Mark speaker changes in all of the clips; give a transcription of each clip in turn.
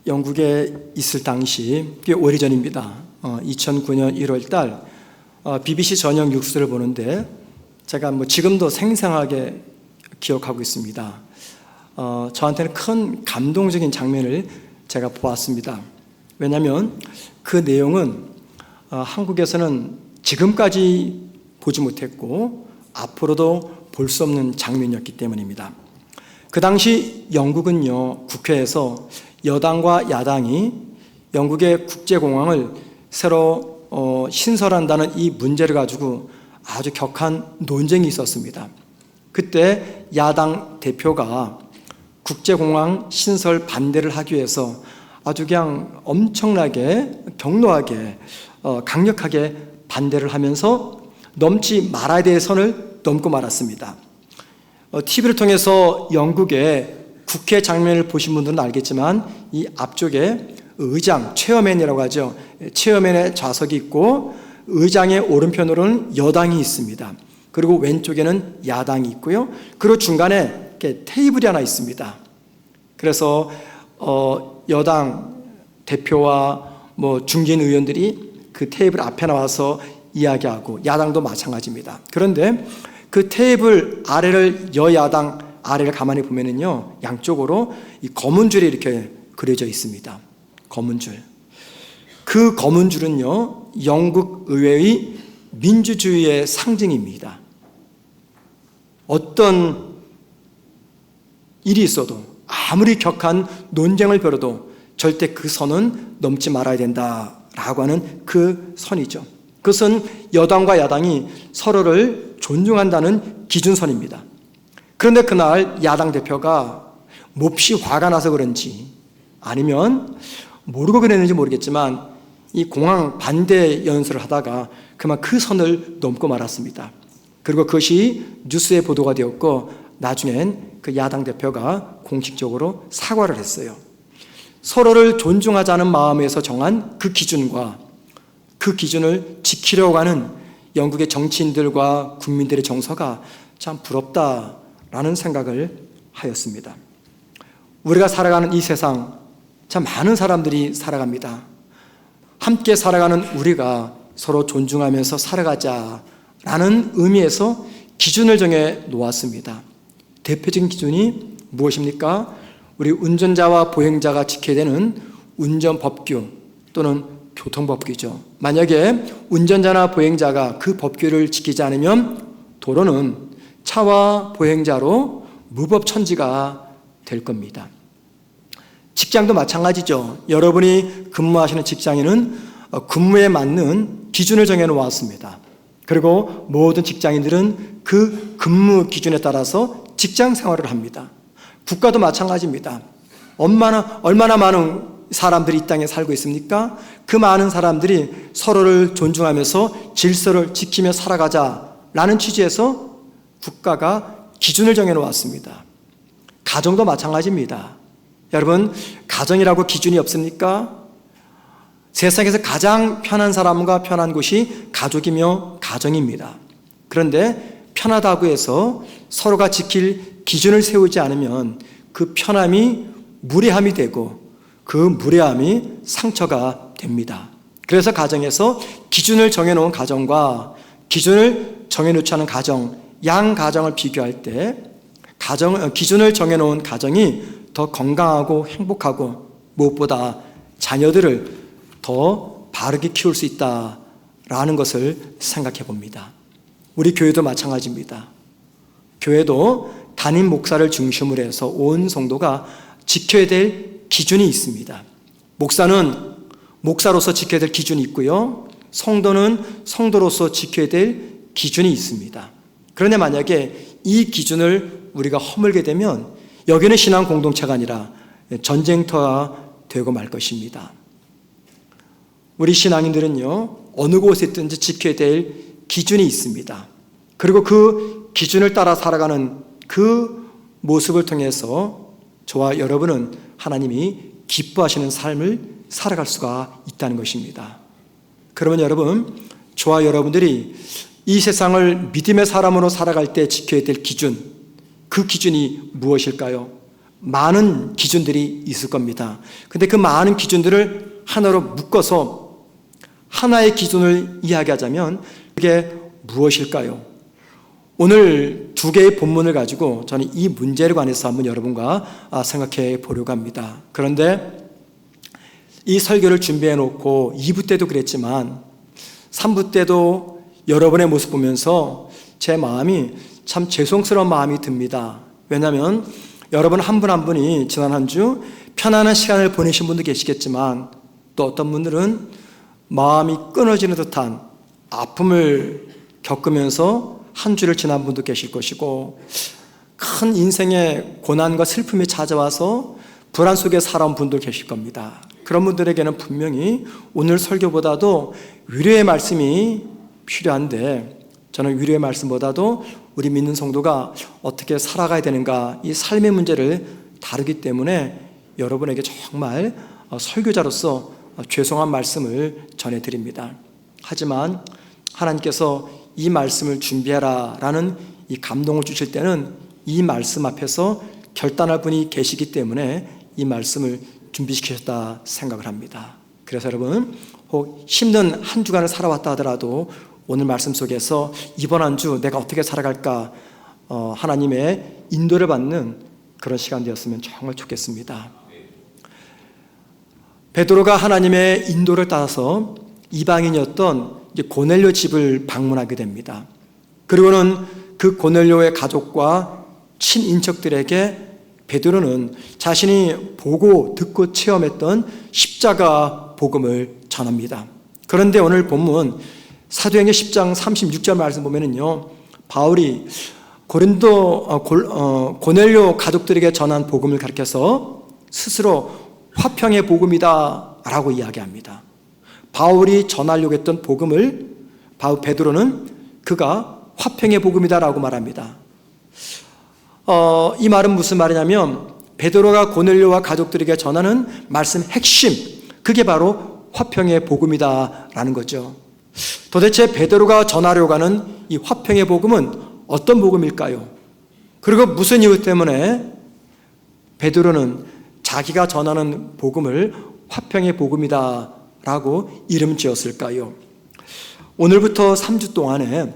Speaker 1: 영국에 있을 당시, 꽤 오래전입니다. 2009년 1월 달 BBC 저녁 뉴스를 보는데 제가 지금도 생생하게 기억하고 있습니다. 저한테는 큰 감동적인 장면을 제가 보았습니다. 왜냐하면 그 내용은 한국에서는 지금까지 보지 못했고 앞으로도 볼 수 없는 장면이었기 때문입니다. 그 당시 영국은요, 국회에서 여당과 야당이 영국의 국제공항을 새로 신설한다는 이 문제를 가지고 아주 격한 논쟁이 있었습니다. 그때 야당 대표가 국제공항 신설 반대를 하기 위해서 아주 그냥 엄청나게 격노하게 강력하게 반대를 하면서 넘지 말아야 될 선을 넘고 말았습니다. TV를 통해서 영국의 국회 장면을 보신 분들은 알겠지만 이 앞쪽에 의장, 체어맨이라고 하죠. 체어맨의 좌석이 있고 의장의 오른편으로는 여당이 있습니다. 그리고 왼쪽에는 야당이 있고요. 그리고 중간에 이렇게 테이블이 하나 있습니다. 그래서 여당 대표와 중진 의원들이 그 테이블 앞에 나와서 이야기하고 야당도 마찬가지입니다. 그런데 그 테이블 아래를 여야당 아래를 가만히 보면은요, 양쪽으로 이 검은 줄이 이렇게 그려져 있습니다. 검은 줄. 그 검은 줄은요, 영국 의회의 민주주의의 상징입니다. 어떤 일이 있어도 아무리 격한 논쟁을 벌여도 절대 그 선은 넘지 말아야 된다라고 하는 그 선이죠. 그것은 여당과 야당이 서로를 존중한다는 기준선입니다. 그런데 그날 야당 대표가 몹시 화가 나서 그런지 아니면 모르고 그랬는지 모르겠지만 이 공항 반대 연설을 하다가 그만 그 선을 넘고 말았습니다. 그리고 그것이 뉴스에 보도가 되었고 나중엔 그 야당 대표가 공식적으로 사과를 했어요. 서로를 존중하자는 마음에서 정한 그 기준과 그 기준을 지키려고 하는 영국의 정치인들과 국민들의 정서가 참 부럽다라는 생각을 하였습니다. 우리가 살아가는 이 세상 참 많은 사람들이 살아갑니다. 함께 살아가는 우리가 서로 존중하면서 살아가자라는 의미에서 기준을 정해 놓았습니다. 대표적인 기준이 무엇입니까? 우리 운전자와 보행자가 지켜야 되는 운전법규 또는 교통법규죠. 만약에 운전자나 보행자가 그 법규를 지키지 않으면 도로는 차와 보행자로 무법천지가 될 겁니다. 직장도 마찬가지죠. 여러분이 근무하시는 직장에는 근무에 맞는 기준을 정해 놓았습니다. 그리고 모든 직장인들은 그 근무 기준에 따라서 직장 생활을 합니다. 국가도 마찬가지입니다. 얼마나 많은 사람들이 이 땅에 살고 있습니까? 그 많은 사람들이 서로를 존중하면서 질서를 지키며 살아가자라는 취지에서 국가가 기준을 정해 놓았습니다. 가정도 마찬가지입니다. 여러분, 가정이라고 기준이 없습니까? 세상에서 가장 편한 사람과 편한 곳이 가족이며 가정입니다. 그런데 편하다고 해서 서로가 지킬 기준을 세우지 않으면 그 편함이 무례함이 되고 그 무례함이 상처가 됩니다. 그래서 가정에서 기준을 정해놓은 가정과 기준을 정해놓지 않은 가정, 양 가정을 비교할 때 기준을 정해놓은 가정이 더 건강하고 행복하고 무엇보다 자녀들을 더 바르게 키울 수 있다라는 것을 생각해 봅니다. 우리 교회도 마찬가지입니다. 교회도 담임 목사를 중심으로 해서 온 성도가 지켜야 될 기준이 있습니다. 목사는 목사로서 지켜야 될 기준이 있고요. 성도는 성도로서 지켜야 될 기준이 있습니다. 그런데 만약에 이 기준을 우리가 허물게 되면 여기는 신앙 공동체가 아니라 전쟁터가 되고 말 것입니다. 우리 신앙인들은요, 어느 곳에 있든지 지켜야 될 기준이 있습니다. 그리고 그 기준을 따라 살아가는 그 모습을 통해서 저와 여러분은 하나님이 기뻐하시는 삶을 살아갈 수가 있다는 것입니다. 그러면 여러분, 저와 여러분들이 이 세상을 믿음의 사람으로 살아갈 때 지켜야 될 기준, 그 기준이 무엇일까요? 많은 기준들이 있을 겁니다. 근데 그 많은 기준들을 하나로 묶어서 하나의 기준을 이야기하자면 그게 무엇일까요? 오늘 두 개의 본문을 가지고 저는 이 문제에 관해서 한번 여러분과 생각해 보려고 합니다. 그런데 이 설교를 준비해 놓고 2부 때도 그랬지만 3부 때도 여러분의 모습 보면서 제 마음이 참 죄송스러운 마음이 듭니다. 왜냐하면 여러분 한 분 한 분이 지난 한 주 편안한 시간을 보내신 분도 계시겠지만 또 어떤 분들은 마음이 끊어지는 듯한 아픔을 겪으면서 한 주를 지난 분도 계실 것이고 큰 인생의 고난과 슬픔이 찾아와서 불안 속에 살아온 분도 계실 겁니다. 그런 분들에게는 분명히 오늘 설교보다도 위로의 말씀이 필요한데 저는 위로의 말씀보다도 우리 믿는 성도가 어떻게 살아가야 되는가 이 삶의 문제를 다루기 때문에 여러분에게 정말 설교자로서 죄송한 말씀을 전해드립니다. 하지만 하나님께서 이 말씀을 준비해라 라는 이 감동을 주실 때는 이 말씀 앞에서 결단할 분이 계시기 때문에 이 말씀을 준비시키셨다 생각을 합니다. 그래서 여러분 혹 힘든 한 주간을 살아왔다 하더라도 오늘 말씀 속에서 이번 한 주 내가 어떻게 살아갈까 하나님의 인도를 받는 그런 시간 되었으면 정말 좋겠습니다. 베드로가 하나님의 인도를 따라서 이방인이었던 고넬료 집을 방문하게 됩니다. 그리고는 그 고넬료의 가족과 친인척들에게 베드로는 자신이 보고 듣고 체험했던 십자가 복음을 전합니다. 그런데 오늘 본문 사도행전 10장 36절 말씀 보면은요, 바울이 고넬료 가족들에게 전한 복음을 가르쳐서 스스로 화평의 복음이다 라고 이야기합니다. 바울이 전하려고 했던 복음을 베드로는 그가 화평의 복음이다 라고 말합니다. 이 말은 무슨 말이냐면 베드로가 고넬료와 가족들에게 전하는 말씀 핵심, 그게 바로 화평의 복음이다 라는 거죠. 도대체 베드로가 전하려고 하는 이 화평의 복음은 어떤 복음일까요? 그리고 무슨 이유 때문에 베드로는 자기가 전하는 복음을 화평의 복음이다 라고 이름 지었을까요? 오늘부터 3주 동안에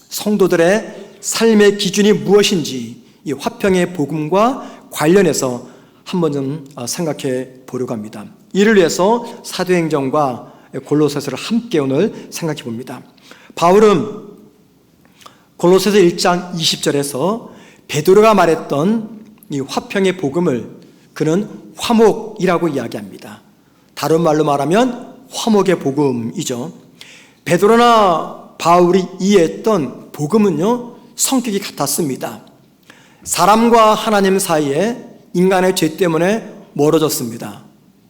Speaker 1: 성도들의 삶의 기준이 무엇인지 이 화평의 복음과 관련해서 한번 좀 생각해 보려고 합니다. 이를 위해서 사도행전과 골로새서를 함께 오늘 생각해 봅니다. 바울은 골로새서 1장 20절에서 베드로가 말했던 이 화평의 복음을 그는 화목이라고 이야기합니다. 다른 말로 말하면 화목의 복음이죠. 베드로나 바울이 이해했던 복음은요, 성격이 같았습니다. 사람과 하나님 사이에 인간의 죄 때문에 멀어졌습니다.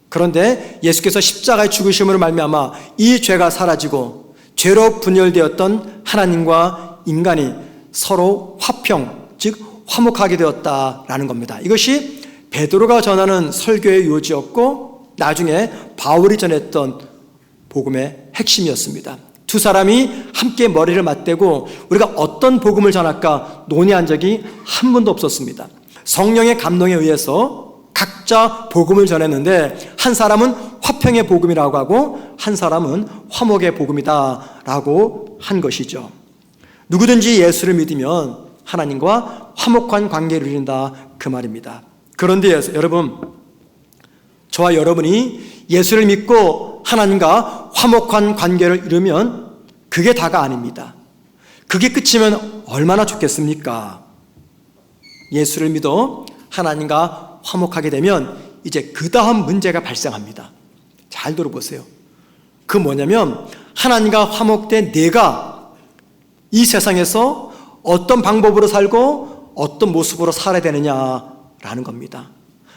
Speaker 1: 그런데 예수께서 십자가의 죽으심으로 말미암아 이 죄가 사라지고 죄로 분열되었던 하나님과 인간이 서로 화평, 즉 화목하게 되었다라는 겁니다. 이것이 베드로가 전하는 설교의 요지였고 나중에 바울이 전했던 복음의 핵심이었습니다. 두 사람이 함께 머리를 맞대고 우리가 어떤 복음을 전할까 논의한 적이 한 번도 없었습니다. 성령의 감동에 의해서 각자 복음을 전했는데 한 사람은 화평의 복음이라고 하고 한 사람은 화목의 복음이다라고 한 것이죠. 누구든지 예수를 믿으면 하나님과 화목한 관계를 이룬다 그 말입니다. 그런데 여러분, 저와 여러분이 예수를 믿고 하나님과 화목한 관계를 이루면 그게 다가 아닙니다. 그게 끝이면 얼마나 좋겠습니까? 예수를 믿어 하나님과 화목하게 되면 이제 그 다음 문제가 발생합니다. 잘 들어보세요. 그 뭐냐면 하나님과 화목된 내가 이 세상에서 어떤 방법으로 살고 어떤 모습으로 살아야 되느냐라는 겁니다.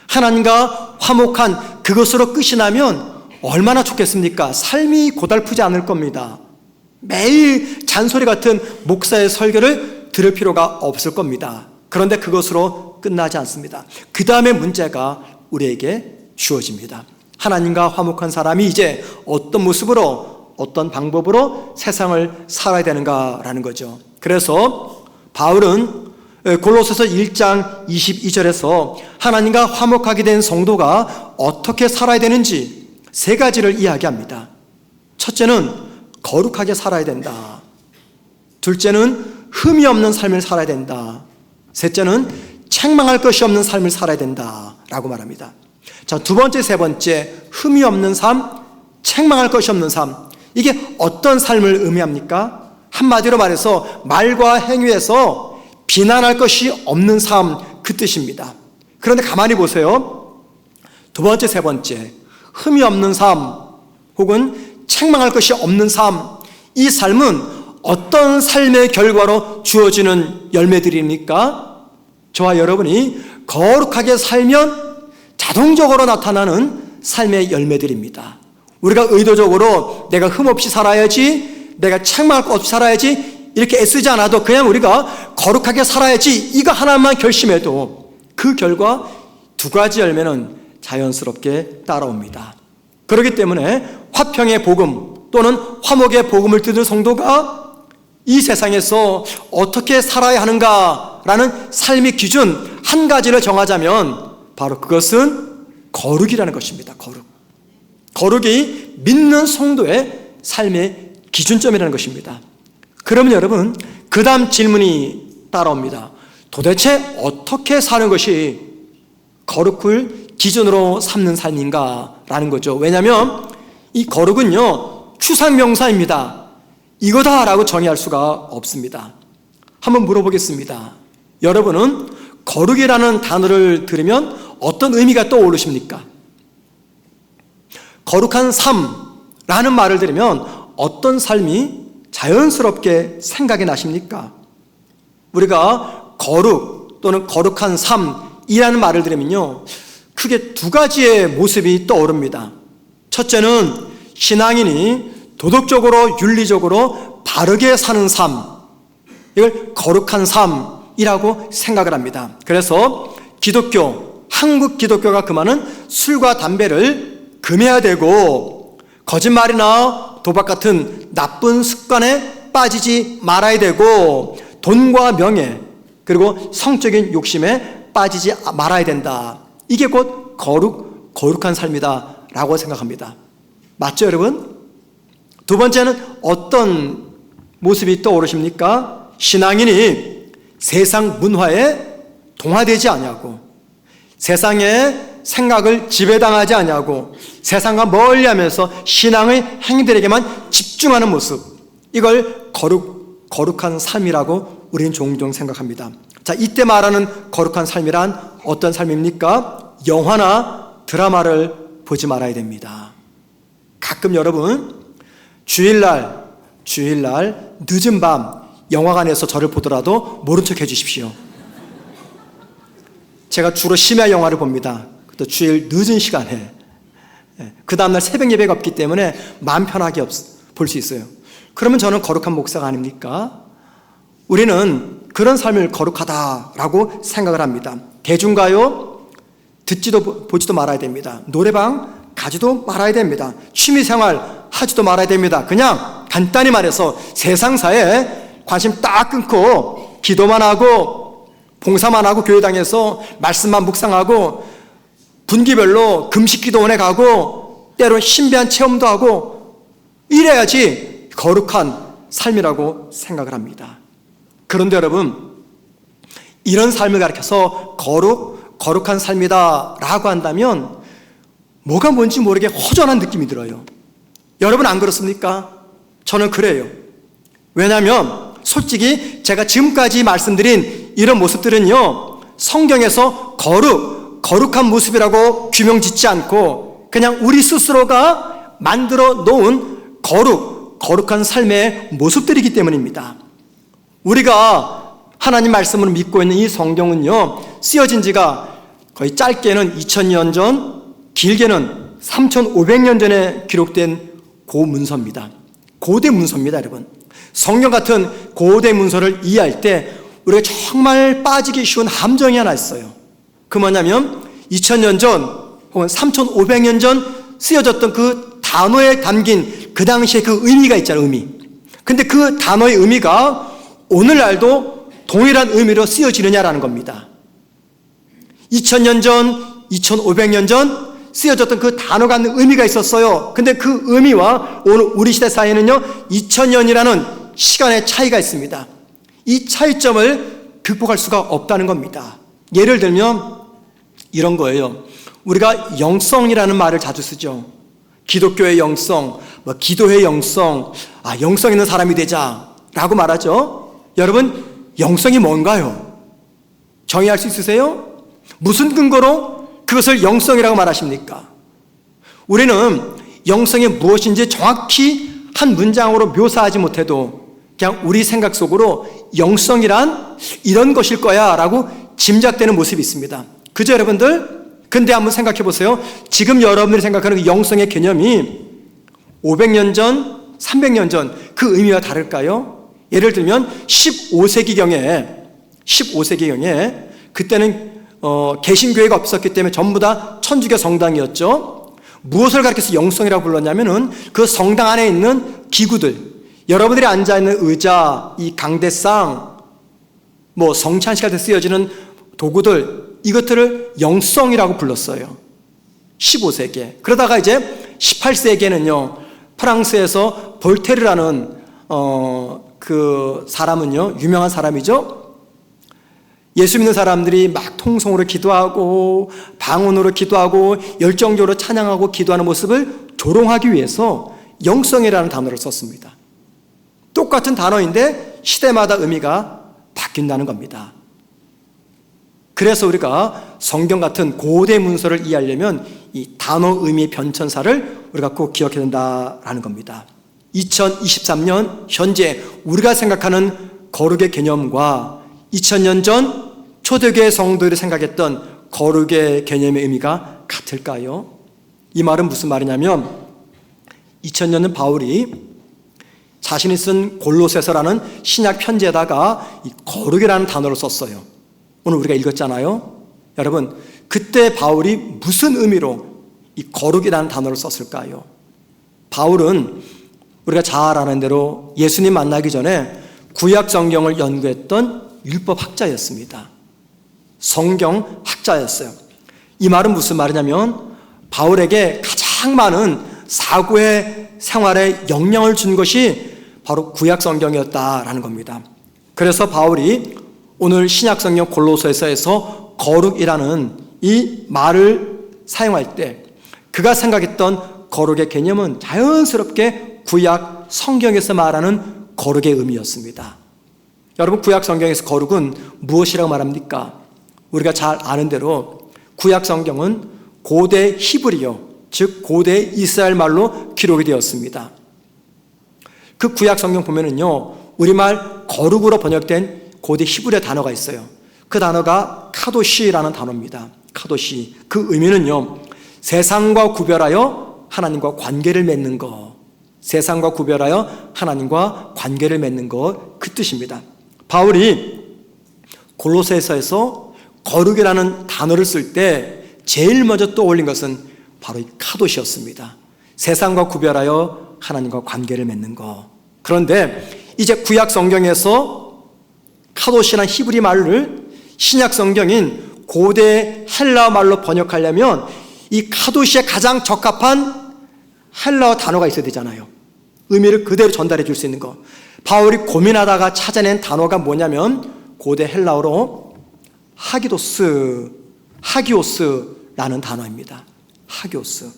Speaker 1: 하나님과 화목한 그것으로 끝이 나면 얼마나 좋겠습니까? 삶이 고달프지 않을 겁니다. 매일 잔소리 같은 목사의 설교를 들을 필요가 없을 겁니다. 그런데 그것으로 끝나지 않습니다. 그 다음에 문제가 우리에게 주어집니다. 하나님과 화목한 사람이 이제 어떤 모습으로 어떤 방법으로 세상을 살아야 되는가라는 거죠. 그래서 바울은 골로새서 1장 22절에서 하나님과 화목하게 된 성도가 어떻게 살아야 되는지 세 가지를 이야기합니다. 첫째는 거룩하게 살아야 된다. 둘째는 흠이 없는 삶을 살아야 된다. 셋째는 책망할 것이 없는 삶을 살아야 된다라고 말합니다. 자, 두 번째, 세 번째, 흠이 없는 삶, 책망할 것이 없는 삶. 이게 어떤 삶을 의미합니까? 한마디로 말해서 말과 행위에서 비난할 것이 없는 삶, 그 뜻입니다. 그런데 가만히 보세요. 두 번째, 세 번째, 흠이 없는 삶 혹은 책망할 것이 없는 삶, 이 삶은 어떤 삶의 결과로 주어지는 열매들입니까? 저와 여러분이 거룩하게 살면 자동적으로 나타나는 삶의 열매들입니다. 우리가 의도적으로 내가 흠없이 살아야지, 내가 책망할 것 없이 살아야지 이렇게 애쓰지 않아도 그냥 우리가 거룩하게 살아야지 이거 하나만 결심해도 그 결과 두 가지 열매는 자연스럽게 따라옵니다. 그렇기 때문에 화평의 복음 또는 화목의 복음을 듣는 성도가 이 세상에서 어떻게 살아야 하는가라는 삶의 기준 한 가지를 정하자면 바로 그것은 거룩이라는 것입니다. 거룩이 믿는 성도의 삶의 기준점이라는 것입니다. 그러면 여러분, 그 다음 질문이 따라옵니다. 도대체 어떻게 사는 것이 거룩을 기준으로 삼는 삶인가라는 거죠. 왜냐하면 이 거룩은요, 추상명사입니다. 이거다라고 정의할 수가 없습니다. 한번 물어보겠습니다. 여러분은 거룩이라는 단어를 들으면 어떤 의미가 떠오르십니까? 거룩한 삶라는 말을 들으면 어떤 삶이 자연스럽게 생각이 나십니까? 우리가 거룩 또는 거룩한 삶이라는 말을 들으면요, 크게 두 가지의 모습이 떠오릅니다. 첫째는 신앙인이 도덕적으로 윤리적으로 바르게 사는 삶, 이걸 거룩한 삶이라고 생각을 합니다. 그래서 한국 기독교가 금하는 술과 담배를 금해야 되고 거짓말이나 도박 같은 나쁜 습관에 빠지지 말아야 되고 돈과 명예 그리고 성적인 욕심에 빠지지 말아야 된다. 이게 곧 거룩한 삶이다 라고 생각합니다. 맞죠, 여러분? 두 번째는 어떤 모습이 떠오르십니까? 신앙인이 세상 문화에 동화되지 아니하고 세상의 생각을 지배당하지 아니하고 세상과 멀리하면서 신앙의 행위들에게만 집중하는 모습, 이걸 거룩한 삶이라고 우리는 종종 생각합니다. 자, 이때 말하는 거룩한 삶이란 어떤 삶입니까? 영화나 드라마를 보지 말아야 됩니다. 가끔 여러분 주일날 늦은 밤 영화관에서 저를 보더라도 모른 척 해주십시오. 제가 주로 심야 영화를 봅니다. 또 주일 늦은 시간에. 그 다음날 새벽 예배가 없기 때문에 마음 편하게 볼 수 있어요. 그러면 저는 거룩한 목사가 아닙니까? 우리는 그런 삶을 거룩하다라고 생각을 합니다. 대중가요 듣지도 보지도 말아야 됩니다. 노래방 가지도 말아야 됩니다. 취미생활 하지도 말아야 됩니다. 그냥 간단히 말해서 세상사에 관심 딱 끊고 기도만 하고 봉사만 하고 교회당에서 말씀만 묵상하고 분기별로 금식기도원에 가고 때로 신비한 체험도 하고 이래야지 거룩한 삶이라고 생각을 합니다. 그런데 여러분, 이런 삶을 가리켜서 거룩한 삶이다 라고 한다면 뭐가 뭔지 모르게 허전한 느낌이 들어요. 여러분 안 그렇습니까? 저는 그래요. 왜냐하면 솔직히 제가 지금까지 말씀드린 이런 모습들은요, 성경에서 거룩한 모습이라고 규명짓지 않고 그냥 우리 스스로가 만들어 놓은 거룩한 삶의 모습들이기 때문입니다. 우리가 하나님 말씀을 믿고 있는 이 성경은요, 쓰여진 지가 거의 짧게는 2000년 전, 길게는 3500년 전에 기록된 고문서입니다. 고대 문서입니다, 여러분. 성경 같은 고대 문서를 이해할 때 우리가 정말 빠지기 쉬운 함정이 하나 있어요. 그 뭐냐면 2000년 전 혹은 3500년 전 쓰여졌던 그 단어에 담긴 그 당시에 그 의미가 있잖아요, 의미. 근데 그 단어의 의미가 오늘날도 동일한 의미로 쓰여지느냐라는 겁니다. 2000년 전, 2500년 전 쓰여졌던 그 단어가 갖는 의미가 있었어요. 근데 그 의미와 오늘 우리 시대 사이에는요 2000년이라는 시간의 차이가 있습니다. 이 차이점을 극복할 수가 없다는 겁니다. 예를 들면 이런 거예요. 우리가 영성이라는 말을 자주 쓰죠. 기독교의 영성, 기도의 영성, 영성 있는 사람이 되자 라고 말하죠. 여러분, 영성이 뭔가요? 정의할 수 있으세요? 무슨 근거로 그것을 영성이라고 말하십니까? 우리는 영성이 무엇인지 정확히 한 문장으로 묘사하지 못해도 그냥 우리 생각 속으로 영성이란 이런 것일 거야 라고 짐작되는 모습이 있습니다. 그죠 여러분들? 근데 한번 생각해 보세요. 지금 여러분들이 생각하는 그 영성의 개념이 500년 전, 300년 전 그 의미와 다를까요? 예를 들면 15세기경에 그때는 개신교회가 없었기 때문에 전부 다 천주교 성당이었죠. 무엇을 가리켜서 영성이라고 불렀냐면은 그 성당 안에 있는 기구들, 여러분들이 앉아있는 의자, 이 강대상, 성찬식할 때 쓰여지는 도구들, 이것들을 영성이라고 불렀어요. 15세기에. 그러다가 이제 18세기에는요, 프랑스에서 볼테르라는 그 사람은요, 유명한 사람이죠. 예수 믿는 사람들이 막 통성으로 기도하고 방언으로 기도하고 열정적으로 찬양하고 기도하는 모습을 조롱하기 위해서 영성이라는 단어를 썼습니다. 똑같은 단어인데 시대마다 의미가 바뀐다는 겁니다. 그래서 우리가 성경 같은 고대 문서를 이해하려면 이 단어 의미 변천사를 우리가 꼭 기억해야 된다라는 겁니다. 2023년 현재 우리가 생각하는 거룩의 개념과 2000년 전 초대교회 성도들이 생각했던 거룩의 개념의 의미가 같을까요? 이 말은 무슨 말이냐면 2000년은 바울이 자신이 쓴 골로새서라는 신약 편지에다가 이 거룩이라는 단어를 썼어요. 오늘 우리가 읽었잖아요. 여러분, 그때 바울이 무슨 의미로 이 거룩이라는 단어를 썼을까요? 바울은 우리가 잘 아는 대로 예수님 만나기 전에 구약 성경을 연구했던 율법학자였습니다. 성경 학자였어요. 이 말은 무슨 말이냐면 바울에게 가장 많은 사고의 생활에 영향을 준 것이 바로 구약 성경이었다라는 겁니다. 그래서 바울이 오늘 신약 성경 골로새서에서 거룩이라는 이 말을 사용할 때 그가 생각했던 거룩의 개념은 자연스럽게 구약 성경에서 말하는 거룩의 의미였습니다. 여러분, 구약 성경에서 거룩은 무엇이라고 말합니까? 우리가 잘 아는 대로 구약 성경은 고대 히브리어, 즉 고대 이스라엘 말로 기록이 되었습니다. 그 구약 성경 보면은요, 우리말 거룩으로 번역된 고대 히브리어 단어가 있어요. 그 단어가 카도시라는 단어입니다. 카도시. 그 의미는요, 세상과 구별하여 하나님과 관계를 맺는 것. 세상과 구별하여 하나님과 관계를 맺는 것, 그 뜻입니다. 바울이 골로새서에서 거룩이라는 단어를 쓸 때 제일 먼저 떠올린 것은 바로 이 카도시였습니다. 세상과 구별하여 하나님과 관계를 맺는 것. 그런데 이제 구약 성경에서 카도시라는 히브리 말을 신약 성경인 고대 헬라어 말로 번역하려면 이 카도시에 가장 적합한 헬라어 단어가 있어야 되잖아요. 의미를 그대로 전달해 줄 수 있는 것. 바울이 고민하다가 찾아낸 단어가 뭐냐면 고대 헬라어로 하기오스라는 단어입니다. 하기오스.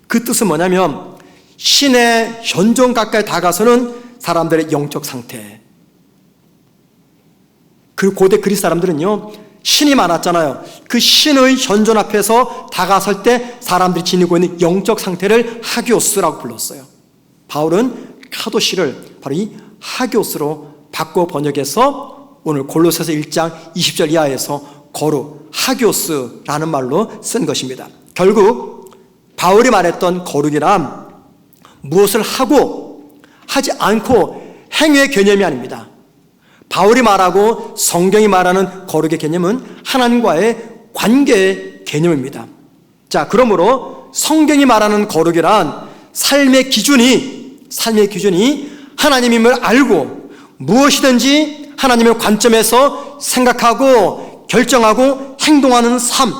Speaker 1: 그 뜻은 뭐냐면 신의 현존 가까이 다가서는 사람들의 영적 상태. 그 고대 그리스 사람들은요, 신이 많았잖아요. 그 신의 현존 앞에서 다가설 때 사람들이 지니고 있는 영적 상태를 하기오스라고 불렀어요. 바울은 카도시를 바로 이 하기오스로 바꿔 번역해서 오늘 골로새서 1장 20절 이하에서 거룩, 하기오스라는 말로 쓴 것입니다. 결국 바울이 말했던 거룩이란 무엇을 하고 하지 않고 행위의 개념이 아닙니다. 바울이 말하고 성경이 말하는 거룩의 개념은 하나님과의 관계의 개념입니다. 자, 그러므로 성경이 말하는 거룩이란 삶의 기준이 하나님임을 알고 무엇이든지 하나님의 관점에서 생각하고 결정하고 행동하는 삶,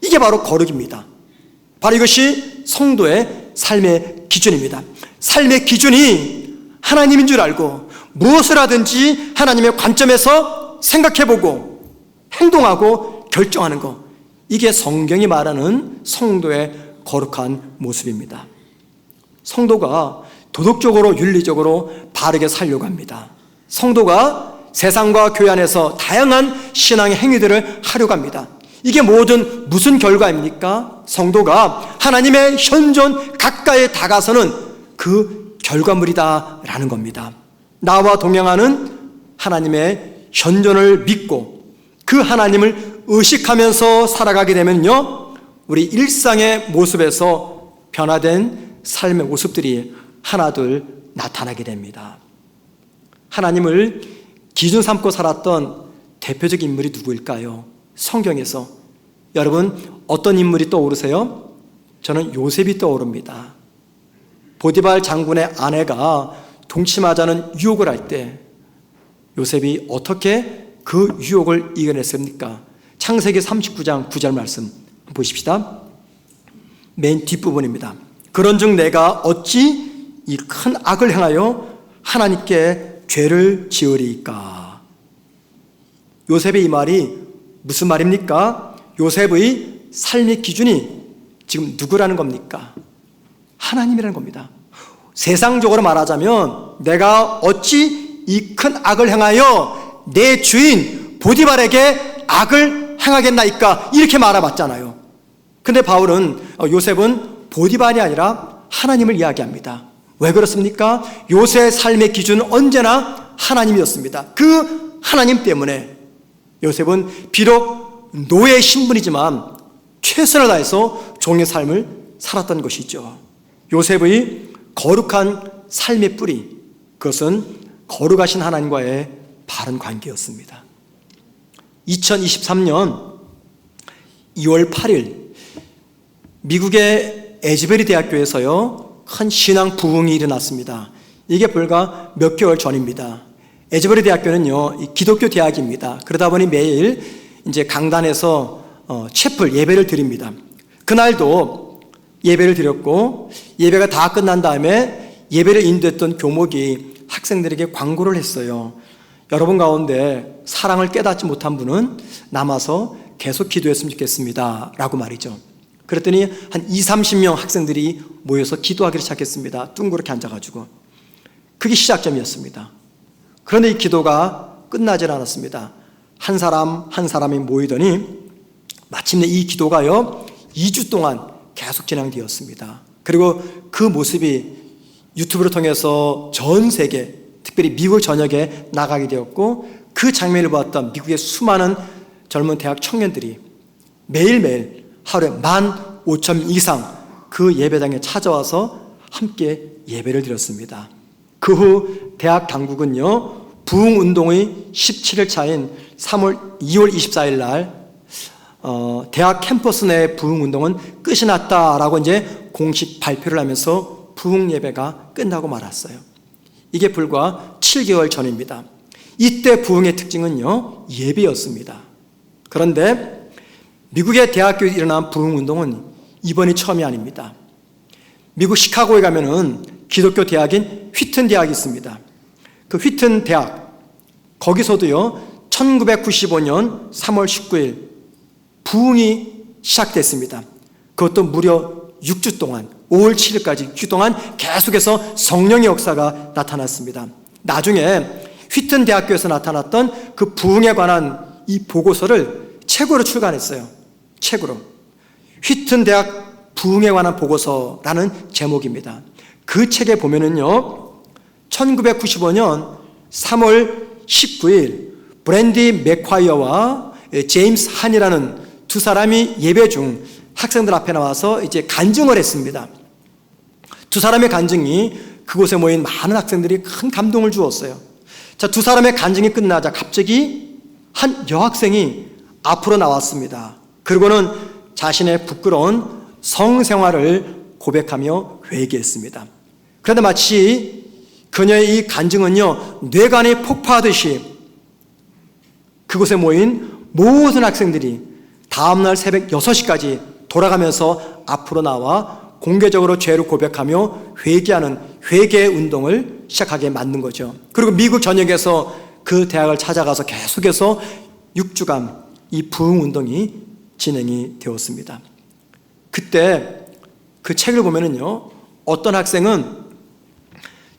Speaker 1: 이게 바로 거룩입니다. 바로 이것이 성도의 삶의 기준입니다. 삶의 기준이 하나님인 줄 알고 무엇을 하든지 하나님의 관점에서 생각해보고 행동하고 결정하는 것, 이게 성경이 말하는 성도의 거룩한 모습입니다. 성도가 도덕적으로 윤리적으로 바르게 살려고 합니다. 성도가 세상과 교회 안에서 다양한 신앙의 행위들을 하려고 합니다. 이게 모든 무슨 결과입니까? 성도가 하나님의 현존 가까이 다가서는 그 결과물이다라는 겁니다. 나와 동행하는 하나님의 현존을 믿고 그 하나님을 의식하면서 살아가게 되면요, 우리 일상의 모습에서 변화된 삶의 모습들이 하나둘 나타나게 됩니다. 하나님을 기준 삼고 살았던 대표적인 인물이 누구일까요? 성경에서 여러분 어떤 인물이 떠오르세요? 저는 요셉이 떠오릅니다. 보디발 장군의 아내가 동침하자는 유혹을 할 때 요셉이 어떻게 그 유혹을 이겨냈습니까? 창세기 39장 9절 말씀 보십시다. 맨 뒷부분입니다. 그런즉 내가 어찌 이 큰 악을 행하여 하나님께 죄를 지으리이까. 요셉의 이 말이 무슨 말입니까? 요셉의 삶의 기준이 지금 누구라는 겁니까? 하나님이라는 겁니다. 세상적으로 말하자면 내가 어찌 이 큰 악을 행하여 내 주인 보디발에게 악을 행하겠나이까, 이렇게 말해봤잖아요. 근데 바울은 요셉은 보디발이 아니라 하나님을 이야기합니다. 왜 그렇습니까? 요셉의 삶의 기준은 언제나 하나님이었습니다. 그 하나님 때문에 요셉은 비록 노예의 신분이지만 최선을 다해서 종의 삶을 살았던 것이죠. 요셉의 거룩한 삶의 뿌리, 그것은 거룩하신 하나님과의 바른 관계였습니다. 2023년 2월 8일 미국의 에즈베리 대학교에서요, 큰 신앙 부흥이 일어났습니다. 이게 불과 몇 개월 전입니다. 에즈베리 대학교는요, 기독교 대학입니다. 그러다 보니 매일 이제 강단에서 채플 예배를 드립니다. 그날도 예배를 드렸고, 예배가 다 끝난 다음에 예배를 인도했던 교목이 학생들에게 광고를 했어요. 여러분 가운데 사랑을 깨닫지 못한 분은 남아서 계속 기도했으면 좋겠습니다 라고 말이죠. 그랬더니 한 20-30명 학생들이 모여서 기도하기를 시작했습니다. 둥그렇게 앉아가지고. 그게 시작점이었습니다. 그런데 이 기도가 끝나질 않았습니다. 한 사람 한 사람이 모이더니 마침내 이 기도가요 2주 동안 계속 진행되었습니다. 그리고 그 모습이 유튜브를 통해서 전 세계, 특별히 미국 전역에 나가게 되었고, 그 장면을 보았던 미국의 수많은 젊은 대학 청년들이 매일매일 하루에 15,000명 이상 그 예배당에 찾아와서 함께 예배를 드렸습니다. 그 후 대학 당국은요, 부흥운동의 17일 차인 2월 24일 날 대학 캠퍼스 내 부흥운동은 끝이 났다라고 이제 공식 발표를 하면서 부흥 예배가 끝나고 말았어요. 이게 불과 7개월 전입니다. 이때 부흥의 특징은요, 예배였습니다. 그런데 미국의 대학교에 일어난 부흥운동은 이번이 처음이 아닙니다. 미국 시카고에 가면은 기독교 대학인 휘튼 대학이 있습니다. 그 휘튼 대학, 거기서도요 1995년 3월 19일 부흥이 시작됐습니다. 그것도 무려 6주 동안, 5월 7일까지 6주 동안 계속해서 성령의 역사가 나타났습니다. 나중에 휘튼 대학교에서 나타났던 그 부흥에 관한 이 보고서를 책으로 출간했어요. 책으로. 휘튼 대학 부흥에 관한 보고서라는 제목입니다. 그 책에 보면은요, 1995년 3월 19일 브랜디 맥콰이어와 제임스 한이라는 두 사람이 예배 중 학생들 앞에 나와서 이제 간증을 했습니다. 두 사람의 간증이 그곳에 모인 많은 학생들이 큰 감동을 주었어요. 자, 두 사람의 간증이 끝나자 갑자기 한 여학생이 앞으로 나왔습니다. 그리고는 자신의 부끄러운 성생활을 고백하며 회개했습니다. 그런데 마치 그녀의 이 간증은요, 뇌관이 폭파하듯이 그곳에 모인 모든 학생들이 다음날 새벽 6시까지 돌아가면서 앞으로 나와 공개적으로 죄를 고백하며 회개하는 회개 운동을 시작하게 만든 거죠. 그리고 미국 전역에서 그 대학을 찾아가서 계속해서 6주간 이 부흥 운동이 진행이 되었습니다. 그때 그 책을 보면은요, 어떤 학생은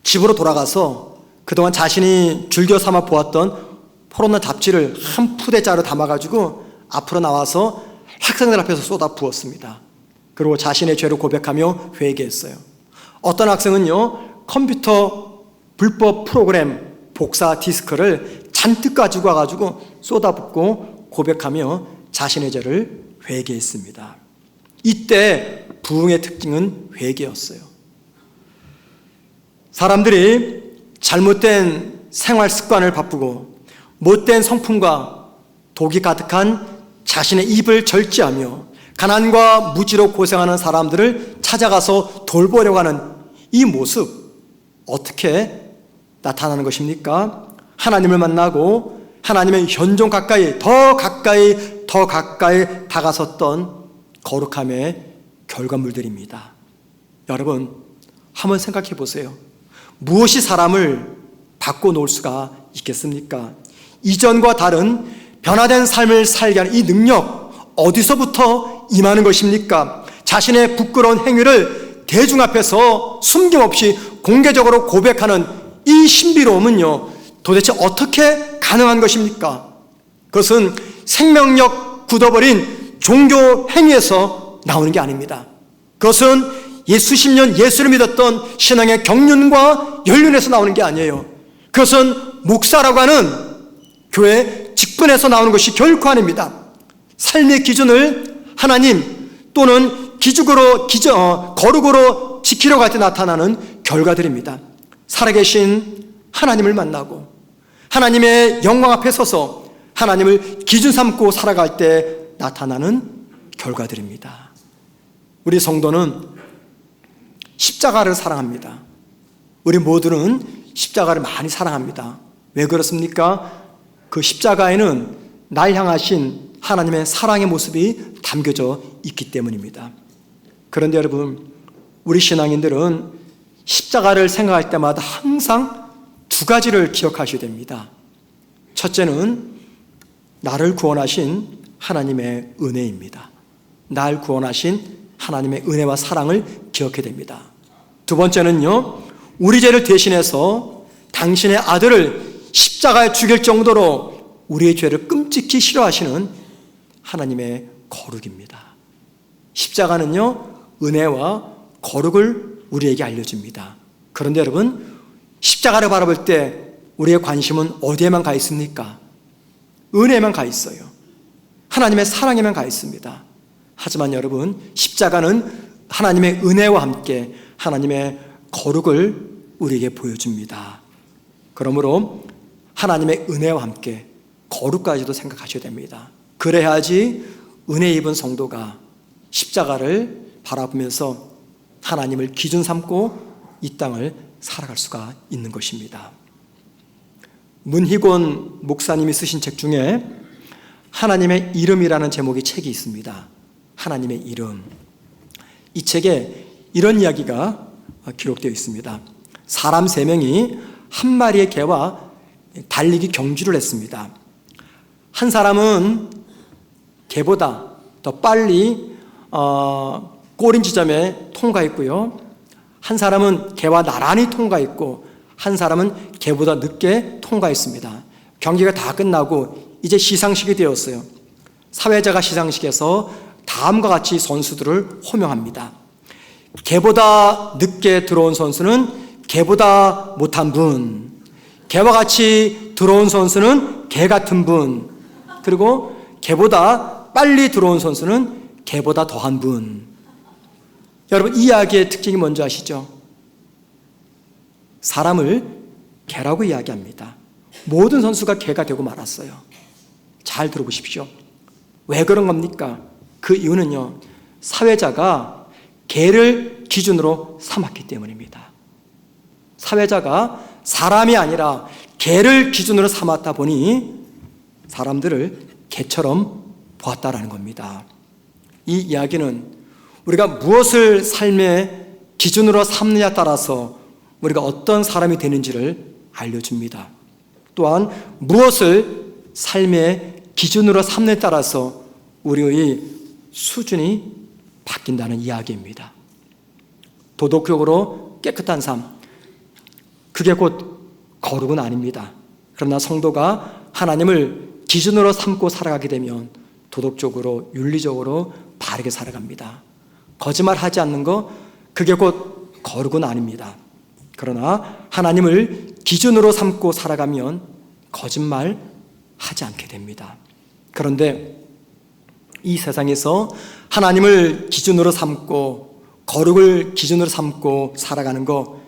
Speaker 1: 집으로 돌아가서 그동안 자신이 즐겨 삼아 보았던 포르노 잡지를 한 푸대짜리로 담아가지고 앞으로 나와서 학생들 앞에서 쏟아 부었습니다. 그리고 자신의 죄를 고백하며 회개했어요. 어떤 학생은요, 컴퓨터 불법 프로그램 복사 디스크를 잔뜩 가지고 와가지고 쏟아붓고 고백하며 자신의 죄를 회개했습니다. 이때 부흥의 특징은 회개였어요. 사람들이 잘못된 생활 습관을 바꾸고 못된 성품과 독이 가득한 자신의 입을 절제하며 가난과 무지로 고생하는 사람들을 찾아가서 돌보려고 하는 이 모습, 어떻게 나타나는 것입니까? 하나님을 만나고 하나님의 현존 가까이 더 가까이 다가섰던 거룩함의 결과물들입니다. 여러분, 한번 생각해 보세요. 무엇이 사람을 바꿔놓을 수가 있겠습니까? 이전과 다른 변화된 삶을 살게 하는 이 능력, 어디서부터 임하는 것입니까? 자신의 부끄러운 행위를 대중 앞에서 숨김없이 공개적으로 고백하는 이 신비로움은요, 도대체 어떻게 가능한 것입니까? 그것은 생명력 굳어버린 종교 행위에서 나오는 게 아닙니다. 그것은 수십 년 예수를 믿었던 신앙의 경륜과 연륜에서 나오는 게 아니에요. 그것은 목사라고 하는 교회 직분에서 나오는 것이 결코 아닙니다. 삶의 기준을 하나님 또는 거룩으로 지키려고 할 때 나타나는 결과들입니다. 살아계신 하나님을 만나고 하나님의 영광 앞에 서서 하나님을 기준 삼고 살아갈 때 나타나는 결과들입니다. 우리 성도는 십자가를 사랑합니다. 우리 모두는 십자가를 많이 사랑합니다. 왜 그렇습니까? 그 십자가에는 날 향하신 하나님의 사랑의 모습이 담겨져 있기 때문입니다. 그런데 여러분, 우리 신앙인들은 십자가를 생각할 때마다 항상 두 가지를 기억하셔야 됩니다. 첫째는 나를 구원하신 하나님의 은혜입니다. 날 구원하신 하나님의 은혜와 사랑을 기억해야 됩니다. 두 번째는요, 우리 죄를 대신해서 당신의 아들을 십자가에 죽일 정도로 우리의 죄를 끔찍히 싫어하시는 하나님의 거룩입니다. 십자가는요, 은혜와 거룩을 우리에게 알려줍니다. 그런데 여러분, 십자가를 바라볼 때 우리의 관심은 어디에만 가 있습니까? 은혜에만 가 있어요. 하나님의 사랑에만 가 있습니다. 하지만 여러분, 십자가는 하나님의 은혜와 함께 하나님의 거룩을 우리에게 보여줍니다. 그러므로 하나님의 은혜와 함께 거룩까지도 생각하셔야 됩니다. 그래야지 은혜 입은 성도가 십자가를 바라보면서 하나님을 기준 삼고 이 땅을 살아갈 수가 있는 것입니다. 문희곤 목사님이 쓰신 책 중에 하나님의 이름이라는 제목의 책이 있습니다. 하나님의 이름. 이 책에 이런 이야기가 기록되어 있습니다. 사람 3명이 한 마리의 개와 달리기 경주를 했습니다. 한 사람은 개보다 더 빨리 꼬린 지점에 통과했고요. 한 사람은 개와 나란히 통과했고 한 사람은 개보다 늦게 통과했습니다. 경기가 다 끝나고 이제 시상식이 되었어요. 사회자가 시상식에서 다음과 같이 선수들을 호명합니다. 개보다 늦게 들어온 선수는 개보다 못한 분, 개와 같이 들어온 선수는 개 같은 분, 그리고 개보다 빨리 들어온 선수는 개보다 더한 분. 여러분, 이 이야기의 특징이 뭔지 아시죠? 사람을 개라고 이야기합니다. 모든 선수가 개가 되고 말았어요. 잘 들어보십시오. 왜 그런 겁니까? 그 이유는요, 사회자가 개를 기준으로 삼았기 때문입니다. 사회자가 사람이 아니라 개를 기준으로 삼았다 보니 사람들을 개처럼 보았다라는 겁니다. 이 이야기는 우리가 무엇을 삶의 기준으로 삼느냐에 따라서 우리가 어떤 사람이 되는지를 알려줍니다. 또한 무엇을 삶의 기준으로 삼느냐에 따라서 우리의 수준이 바뀐다는 이야기입니다. 도덕적으로 깨끗한 삶, 그게 곧 거룩은 아닙니다. 그러나 성도가 하나님을 기준으로 삼고 살아가게 되면 도덕적으로, 윤리적으로 바르게 살아갑니다. 거짓말하지 않는 거, 그게 곧 거룩은 아닙니다. 그러나 하나님을 기준으로 삼고 살아가면 거짓말하지 않게 됩니다. 그런데 이 세상에서 하나님을 기준으로 삼고 거룩을 기준으로 삼고 살아가는 거,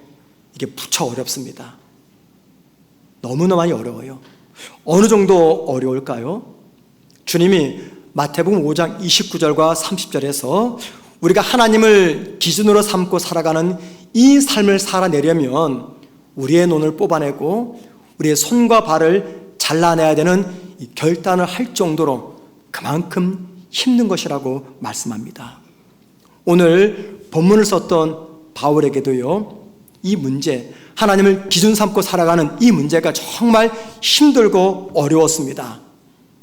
Speaker 1: 이게 무척 어렵습니다. 너무나 많이 어려워요. 어느 정도 어려울까요? 주님이 마태복음 5장 29절과 30절에서 우리가 하나님을 기준으로 삼고 살아가는 이 삶을 살아내려면 우리의 눈을 뽑아내고 우리의 손과 발을 잘라내야 되는 이 결단을 할 정도로 그만큼 힘든 것이라고 말씀합니다. 오늘 본문을 썼던 바울에게도요, 이 문제, 하나님을 기준 삼고 살아가는 이 문제가 정말 힘들고 어려웠습니다.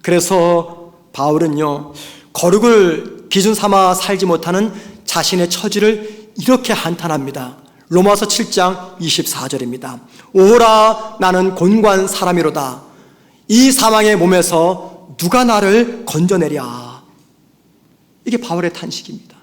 Speaker 1: 그래서 바울은요, 거룩을 기준 삼아 살지 못하는 자신의 처지를 이렇게 한탄합니다. 로마서 7장 24절입니다. 오라, 나는 곤고한 사람이로다. 이 사망의 몸에서 누가 나를 건져내랴. 이게 바울의 탄식입니다.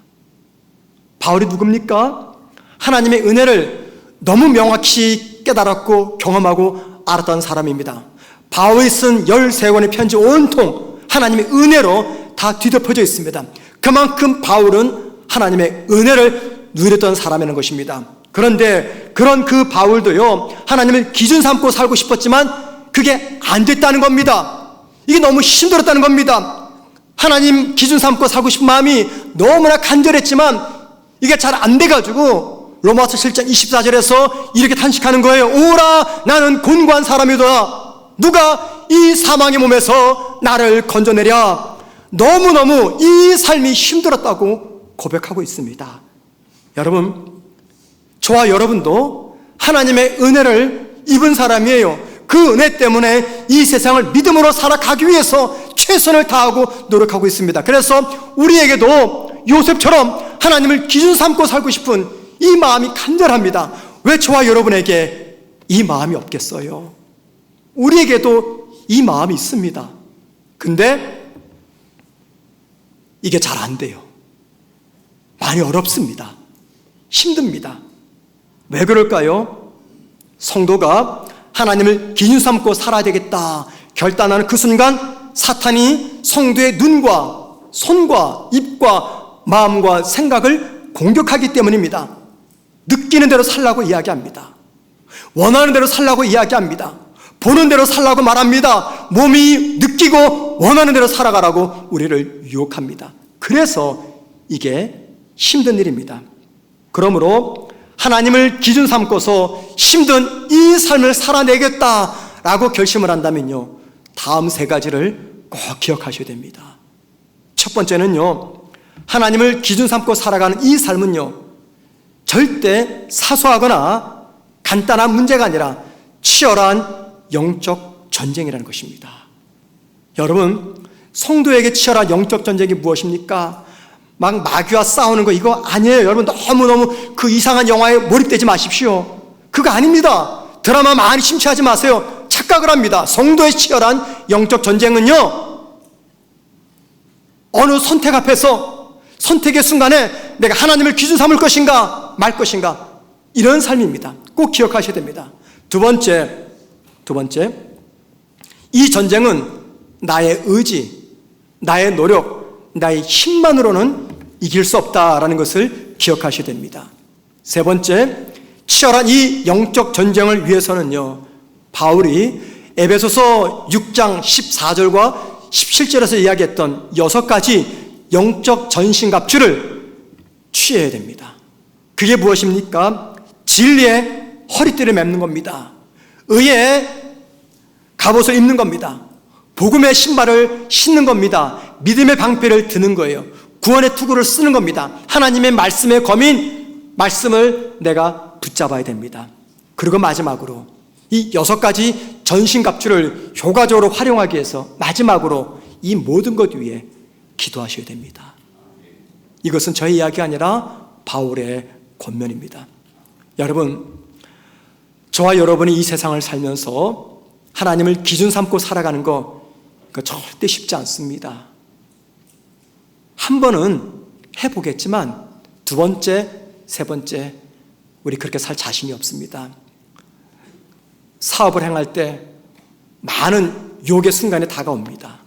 Speaker 1: 바울이 누굽니까? 하나님의 은혜를 너무 명확히 깨달았고 경험하고 알았던 사람입니다. 바울이 쓴 13권의 편지 온통 하나님의 은혜로 다 뒤덮여져 있습니다. 그만큼 바울은 하나님의 은혜를 누렸던 사람이라는 것입니다. 그런데 그런 그 바울도요, 하나님을 기준 삼고 살고 싶었지만 그게 안 됐다는 겁니다. 이게 너무 힘들었다는 겁니다. 하나님 기준 삼고 살고 싶은 마음이 너무나 간절했지만 이게 잘 안 돼가지고 로마서 7장 24절에서 이렇게 탄식하는 거예요. 오라, 나는 곤고한 사람이다. 누가 이 사망의 몸에서 나를 건져내랴. 너무너무 이 삶이 힘들었다고 고백하고 있습니다. 여러분, 저와 여러분도 하나님의 은혜를 입은 사람이에요. 그 은혜 때문에 이 세상을 믿음으로 살아가기 위해서 최선을 다하고 노력하고 있습니다. 그래서 우리에게도 요셉처럼 하나님을 기준 삼고 살고 싶은 이 마음이 간절합니다. 왜 저와 여러분에게 이 마음이 없겠어요? 우리에게도 이 마음이 있습니다. 근데 이게 잘 안 돼요. 많이 어렵습니다. 힘듭니다. 왜 그럴까요? 성도가 하나님을 기준 삼고 살아야 되겠다 결단하는 그 순간 사탄이 성도의 눈과 손과 입과 마음과 생각을 공격하기 때문입니다. 느끼는 대로 살라고 이야기합니다. 원하는 대로 살라고 이야기합니다. 보는 대로 살라고 말합니다. 몸이 느끼고 원하는 대로 살아가라고 우리를 유혹합니다. 그래서 이게 힘든 일입니다. 그러므로 하나님을 기준 삼고서 힘든 이 삶을 살아내겠다라고 결심을 한다면요, 다음 세 가지를 꼭 기억하셔야 됩니다. 첫 번째는요, 하나님을 기준 삼고 살아가는 이 삶은요, 절대 사소하거나 간단한 문제가 아니라 치열한 영적 전쟁이라는 것입니다. 여러분, 성도에게 치열한 영적 전쟁이 무엇입니까? 막 마귀와 싸우는 거 이거 아니에요. 여러분, 너무너무 그 이상한 영화에 몰입되지 마십시오. 그거 아닙니다. 드라마 많이 심취하지 마세요. 착각을 합니다. 성도의 치열한 영적 전쟁은요, 어느 선택 앞에서 선택의 순간에 내가 하나님을 기준 삼을 것인가 말 것인가, 이런 삶입니다. 꼭 기억하셔야 됩니다. 두 번째, 이 전쟁은 나의 의지, 나의 노력, 나의 힘만으로는 이길 수 없다라는 것을 기억하셔야 됩니다. 세 번째, 치열한 이 영적 전쟁을 위해서는요, 바울이 에베소서 6장 14절과 17절에서 이야기했던 6가지 영적 전신갑주를 취해야 됩니다. 그게 무엇입니까? 진리의 허리띠를 맺는 겁니다. 의의 갑옷을 입는 겁니다. 복음의 신발을 신는 겁니다. 믿음의 방패를 드는 거예요. 구원의 투구를 쓰는 겁니다. 하나님의 말씀의 검인, 말씀을 내가 붙잡아야 됩니다. 그리고 마지막으로 이 6가지 전신갑주를 효과적으로 활용하기 위해서 마지막으로 이 모든 것 위에 기도하셔야 됩니다. 이것은 저의 이야기가 아니라 바울의 권면입니다. 여러분, 저와 여러분이 이 세상을 살면서 하나님을 기준 삼고 살아가는 거 그거 절대 쉽지 않습니다. 한 번은 해보겠지만 두 번째, 세 번째 우리 그렇게 살 자신이 없습니다. 사업을 행할 때 많은 유혹의 순간이 다가옵니다.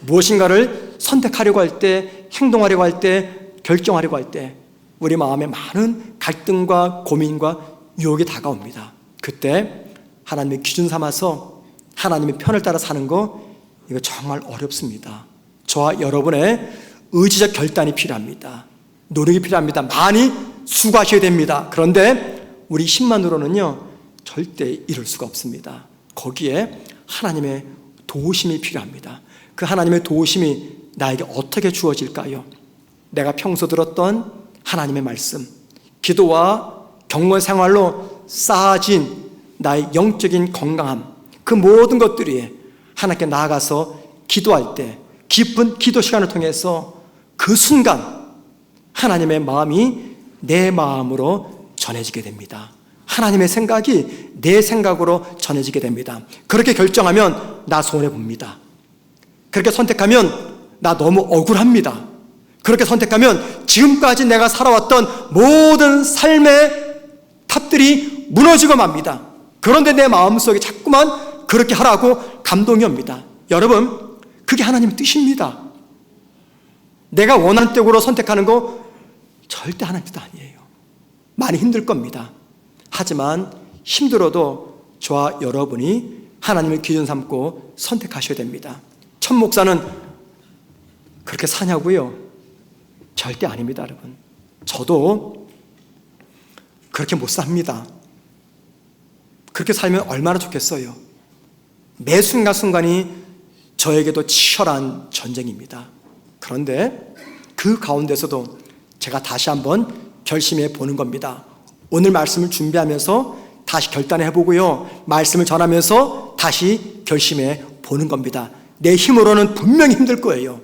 Speaker 1: 무엇인가를 선택하려고 할 때, 행동하려고 할 때, 결정하려고 할 때 우리 마음에 많은 갈등과 고민과 유혹이 다가옵니다. 그때 하나님의 기준 삼아서 하나님의 편을 따라 사는 거 이거 정말 어렵습니다. 저와 여러분의 의지적 결단이 필요합니다. 노력이 필요합니다. 많이 수고하셔야 됩니다. 그런데 우리 힘만으로는요 절대 이룰 수가 없습니다. 거기에 하나님의 도우심이 필요합니다. 그 하나님의 도우심이 나에게 어떻게 주어질까요? 내가 평소 들었던 하나님의 말씀, 기도와 경건 생활로 쌓아진 나의 영적인 건강함, 그 모든 것들이 하나님께 나아가서 기도할 때 깊은 기도 시간을 통해서 그 순간 하나님의 마음이 내 마음으로 전해지게 됩니다. 하나님의 생각이 내 생각으로 전해지게 됩니다. 그렇게 결정하면 나 손해봅니다. 그렇게 선택하면 나 너무 억울합니다. 그렇게 선택하면 지금까지 내가 살아왔던 모든 삶의 탑들이 무너지고 맙니다. 그런데 내 마음속에 자꾸만 그렇게 하라고 감동이 옵니다. 여러분, 그게 하나님의 뜻입니다. 내가 원하는 쪽으로 선택하는 거 절대 하나님 뜻 아니에요. 많이 힘들 겁니다. 하지만 힘들어도 저와 여러분이 하나님을 기준 삼고 선택하셔야 됩니다. 천 목사는 그렇게 사냐고요? 절대 아닙니다, 여러분. 저도 그렇게 못 삽니다. 그렇게 살면 얼마나 좋겠어요. 매 순간순간이 저에게도 치열한 전쟁입니다. 그런데 그 가운데서도 제가 다시 한번 결심해 보는 겁니다. 오늘 말씀을 준비하면서 다시 결단해 보고요, 말씀을 전하면서 다시 결심해 보는 겁니다. 내 힘으로는 분명히 힘들 거예요.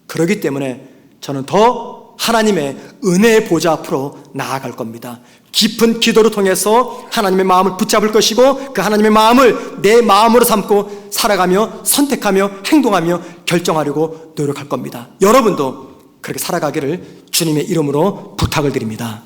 Speaker 1: 그렇기 때문에 저는 더 하나님의 은혜의 보좌 앞으로 나아갈 겁니다. 깊은 기도를 통해서 하나님의 마음을 붙잡을 것이고 그 하나님의 마음을 내 마음으로 삼고 살아가며 선택하며 행동하며 결정하려고 노력할 겁니다. 여러분도 그렇게 살아가기를 주님의 이름으로 부탁을 드립니다.